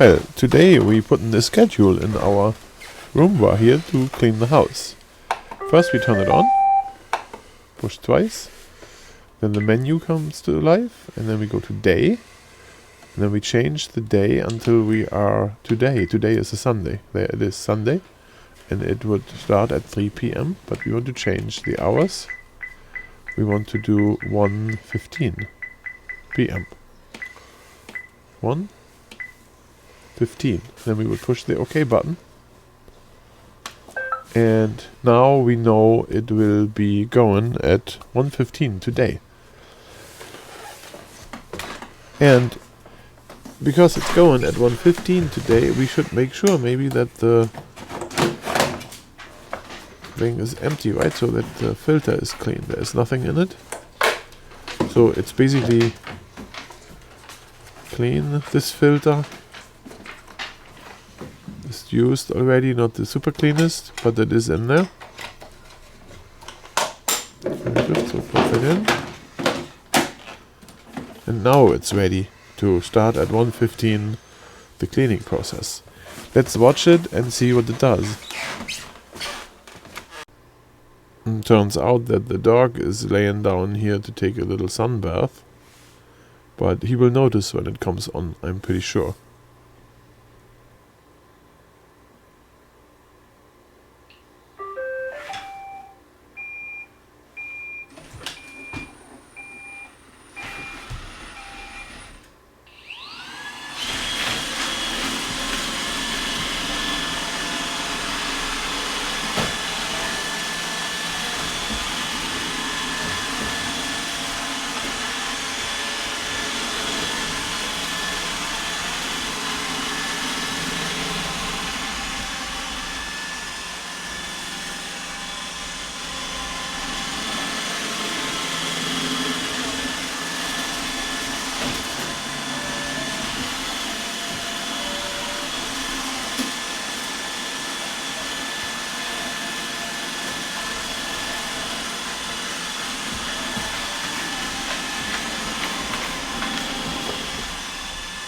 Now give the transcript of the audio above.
Well, today we put in a schedule in our Roomba here to clean the house. First we turn it on, push twice, then the menu comes to life, and then we go to day, and then we change the day until we are today. Today is a Sunday. There it is, Sunday, and it would start at 3 p.m., but we want to change the hours. We want to do 1:15 p.m. 1:15. Then we would push the OK button. And now we know it will be going at 1:15 today. And because it's going at 1:15 today, we should make sure maybe that the thing is empty, right? So that the filter is clean. There is nothing in it. So it's basically clean. This filter is used already, not the super cleanest, but it is in there. So put it in. And now it's ready to start at 1:15 the cleaning process. Let's watch it and see what it does. And turns out that the dog is laying down here to take a little sun bath, but he will notice when it comes on, I'm pretty sure.